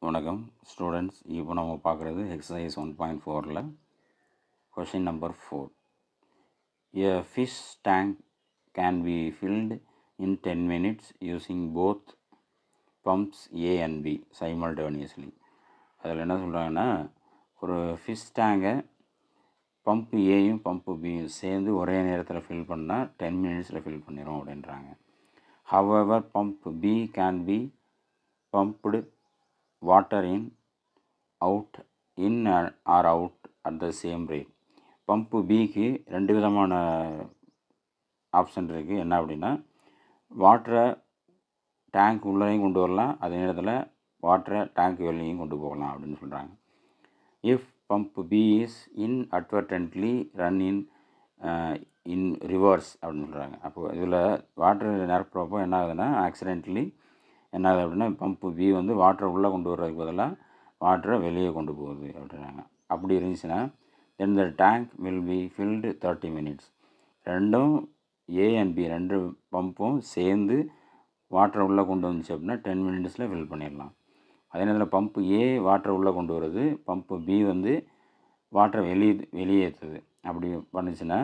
வணக்கம் ஸ்டூடெண்ட்ஸ். இப்போ நம்ம பார்க்குறது எக்ஸசைஸ் 1.4ல் question number 4. A fish tank can be filled in 10 minutes using both pumps A and B simultaneously. அதில் என்ன சொல்கிறாங்கன்னா, ஒரு ஃபிஷ் டேங்கை பம்ப் ஏயும் பம்ப்பு பியும் சேர்ந்து ஒரே நேரத்தில் ஃபில் பண்ணால் 10 மினிட்ஸில் ஃபில் பண்ணிடும் அப்படின்றாங்க. However, pump B can be pumped water in or out at the same rate. Pump பிக்கு ரெண்டு விதமான ஆப்ஷன் இருக்குது. என்ன அப்படின்னா, வாட்டரை டேங்க் உள்ளேயும் கொண்டு வரலாம், அதே நேரத்தில் வாட்டரை டேங்க் வெளியும் கொண்டு போகலாம் அப்படின்னு சொல்கிறாங்க. If pump B is inadvertently run in reverse அப்படின்னு சொல்கிறாங்க. அப்போது இதில் வாட்டர் நிரப்புறப்போ என்ன ஆகுதுன்னா, ஆக்சிடென்ட்லி என்ன ஆகுது அப்படின்னா, பம்ப்பு பி வந்து வாட்டரை உள்ளே கொண்டு வர்றதுக்கு பதிலாக வாட்டரை வெளியே கொண்டு போகுது அப்படின்றாங்க. அப்படி இருந்துச்சுன்னா then the tank will be filled 30 minutes. ரெண்டும் ஏ அண்ட் பி ரெண்டு பம்பும் சேர்ந்து வாட்டரை உள்ளே கொண்டு வந்துச்சு அப்படின்னா 10 மினிட்ஸில் ஃபில் பண்ணிடலாம். அதே நேரத்தில் பம்ப்பு ஏ வாட்டரை உள்ளே கொண்டு வருது, பம்ப்பு பி வந்து வாட்டரை வெளியேற்றுது. அப்படி பண்ணுச்சுன்னா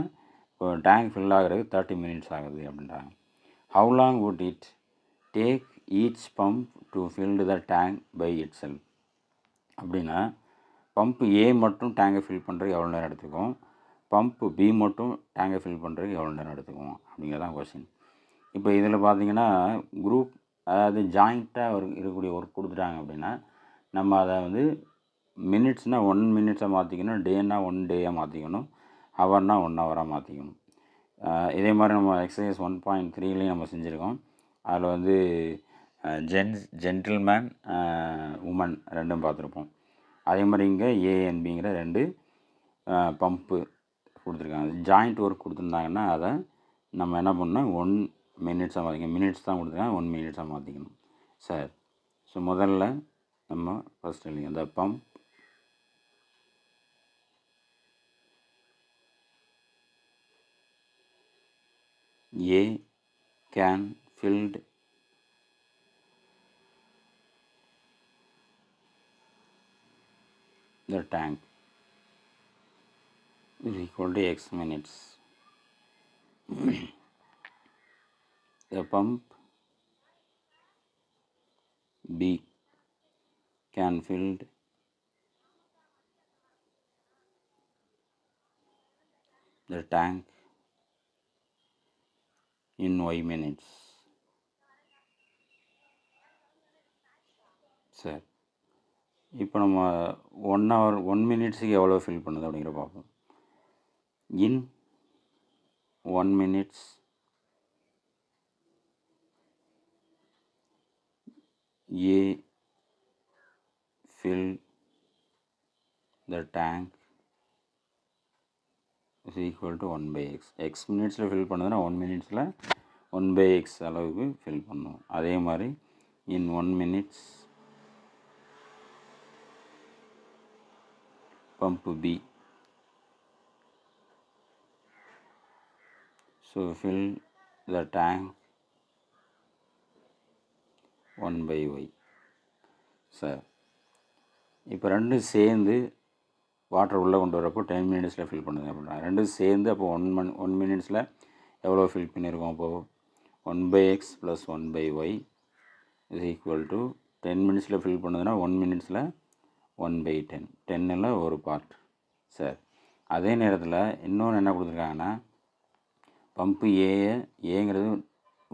இப்போ டேங்க் ஃபில் ஆகிறது 30 மினிட்ஸ் ஆகுது அப்படின்றாங்க. How long would it take each pump to filled the tank by itself. அப்படின்னா பம்ப்பு ஏ மட்டும் டேங்கை ஃபில் பண்ணுறதுக்கு எவ்வளோ நேரம் எடுத்துக்கும், பம்ப்பு பி மட்டும் டேங்கை ஃபில் பண்ணுறதுக்கு எவ்வளோ நேரம் எடுத்துக்கும் அப்படிங்கிறதான் கொஸ்டின். இப்போ இதில் பார்த்தீங்கன்னா குரூப், அதாவது ஜாயிண்ட்டாக இருக்கக்கூடிய ஒர்க் கொடுத்துட்டாங்க அப்படின்னா நம்ம அதை வந்து மினிட்ஸ்னால் 1 மினிட்ஸாக மாற்றிக்கணும், டேனா 1 டேயாக மாற்றிக்கணும், ஹவர்னால் 1 ஹவராக மாற்றிக்கணும். இதே மாதிரி நம்ம எக்ஸசைஸ் 1.3லையும் நம்ம செஞ்சுருக்கோம். அதில் வந்து ஜென்டில்மேன் உமன் ரெண்டும் பார்த்துருப்போம். அதே மாதிரி இங்கே ஏஎன்பிங்கிற ரெண்டு பம்ப்பு கொடுத்துருக்காங்க. ஜாயிண்ட் ஒர்க் கொடுத்துருந்தாங்கன்னா அதை நம்ம என்ன பண்ணால் 1 மினிட்ஸாக மாற்றிக்கணும். மினிட்ஸ் தான் கொடுத்துருக்காங்க, 1 மினிட்ஸாக மாற்றிக்கணும் சார். ஸோ முதல்ல நம்ம ஃபஸ்ட் இல்லைங்க, இந்த pump A can filled the tank is equal to x minutes. The pump B can filled the tank in y minutes. சரி, இப்போ நம்ம 1 ஹவர் 1 மினிட்ஸுக்கு எவ்வளோ ஃபில் பண்ணுது அப்படிங்கிற பார்ப்போம். இன் 1 minutes A fill the tank is equal to 1 by x. x மினிட்ஸில் fill பண்ணுதுன்னா 1 மினிட்ஸில் 1 by x அளவுக்கு ஃபில் பண்ணும். அதே மாதிரி இன் 1 minutes pump B, so fill the tank 1 by y. Sir, இப்போ ரெண்டும் சேர்ந்து வாட்டர் உள்ளே கொண்டு வரப்போ 10 மினிட்ஸில் ஃபில் பண்ணுது அப்படின்னா ரெண்டும் சேர்ந்து அப்போ 1 மினிட்ஸில் எவ்வளோ ஃபில் பண்ணியிருக்கோம். அப்போது 1 by x plus 1 by y is equal to 10 மினிட்ஸில் ஃபில் பண்ணுதுன்னா 1 மினிட்ஸில் 1 by 10, 10ல் ஒரு பார்ட் சார். அதே நேரத்தில் இன்னொன்று என்ன கொடுத்துருக்காங்கன்னா, பம்ப்பு ஏங்கிறது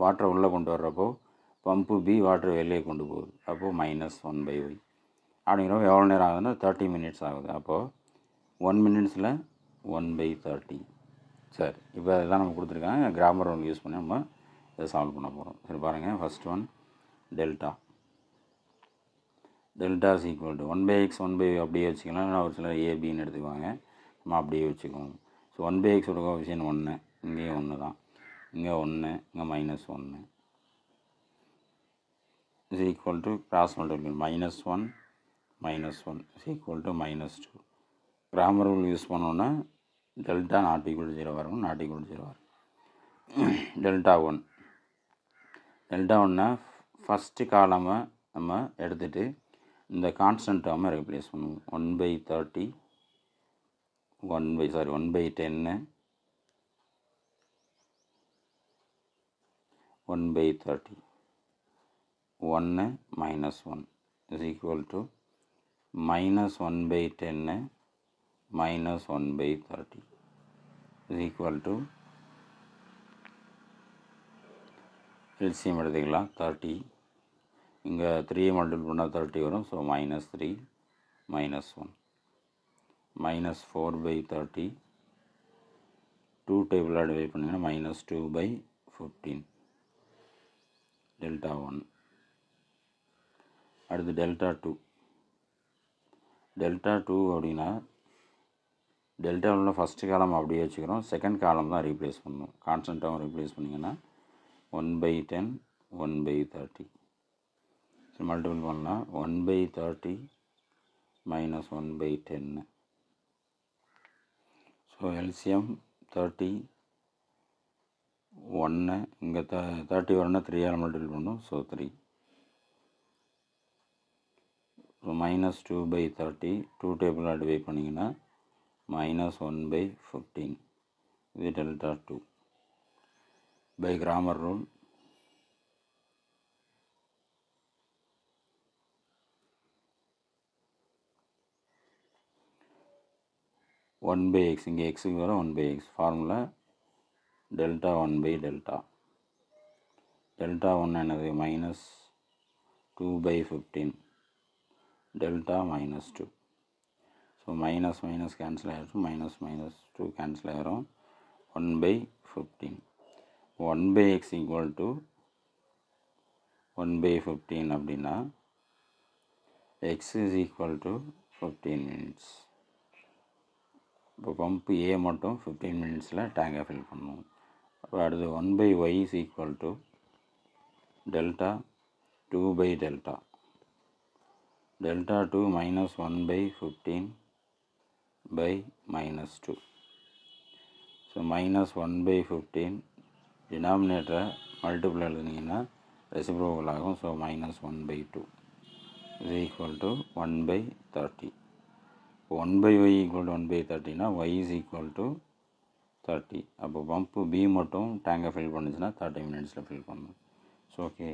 வாட்டரை உள்ளே கொண்டு வர்றப்போ பம்ப்பு பி வாட்டர் வெளியே கொண்டு போகுது. அப்போது -1 by y அப்படிங்கிறப்போ எவ்வளோ நேரம் ஆகுதுன்னா 30 மினிட்ஸ் ஆகுது. அப்போது 1 மினிட்ஸில் 1 by 30 சார். இப்போ அதுதான் நம்ம கொடுத்துருக்காங்க. கிராமர் ரூல் யூஸ் பண்ணி நம்ம இதை சால்வ் பண்ண போகிறோம். சரி பாருங்கள், first one delta is equal to 1 by x 1 by அப்படியே வச்சுக்கலாம், இல்லைனா ஒரு சிலர் ஏபின்னு எடுத்துக்குவாங்க, நம்ம அப்படியே வச்சுக்குவோம். ஸோ 1 by x கோஎஃபிஷியன்ட் 1, இங்கேயும் 1 தான், இங்கே 1, இங்கே -1 is equal to cross multiplication -1 is equal to -2. Grammar rule use பண்ணோன்னா டெல்டா நாட் ஈக்குவல் 0 வரும், நாட் ஈக்குவல் 0 வரும். டெல்டா 1 ஃபஸ்ட்டு காலமை நம்ம எடுத்துகிட்டு இந்த கான்ஸ்டன்ட் டேர்மை ரீப்ளேஸ் பண்ணுவோம். 1/30 1/10 1/30 1 minus 1 is equal to minus 1/10 minus 1/30 is equal to LCM எடுத்துக்கலாம் 30. இங்கே 3 மல்டிபிள் பண்ணால் 30 வரும். ஸோ -3 -1 minus 4/30 2 டேபிளாக டிவைட் பண்ணிங்கன்னா -2/15 டெல்டா 1. அடுத்து டெல்டா 2 அப்படின்னா டெல்டாவில் ஃபஸ்ட்டு காலம் அப்படியே வச்சுக்கிறோம். செகண்ட் காலம் தான் ரீப்ளேஸ் பண்ணணும். கான்ஸ்டன்ட்டாகவும் ரீப்ளேஸ் பண்ணிங்கன்னா 1/10 1/30 ஸோ மல்டிபிள் பண்ணலாம். 1/30 minus 1/10 ஸோ LCM 30 1 இங்கே 30 வரணும்னா 3ஆல் மல்டிபிள் பண்ணணும். ஸோ 3 ஸோ -2/30 2 டேபிளாக டிவைட் பண்ணிங்கன்னா -1/15 இது delta 2. By Cramer rule one by x இங்கே எக்ஸுக்கு வர 1/x ஃபார்முலா டெல்டா 1/டெல்டா. டெல்டா 1 என்னது -2/15 delta -2. So minus minus cancel ஆகிடும். -2 கேன்சல் ஆகிடும். 1/15 1/x ஈக்குவல் டு 1/15 அப்படின்னா x is equal to 15 minutes. இப்போ பம்ப் ஏ மட்டும் 15 மினிட்ஸில் டேங்கை ஃபில் பண்ணணும். அப்போ அடுத்து 1/y is equal to delta 2/டெல்டா. டெல்டா 2 -1/15 -2. ஸோ -1/15 டினாமினேட்டரை மல்டிபிள் எழுதுனீங்கன்னா ரெசிப்ரோக்கல் ஆகும். So -1/2 is equal to 1/30. 1/y equal to 1/30னா y is equal to 30. அப்போ பம்ப்பு பி மட்டும் டேங்கை ஃபில் பண்ணுச்சுன்னா 30 மினிட்ஸில் ஃபில் பண்ணணும். So okay.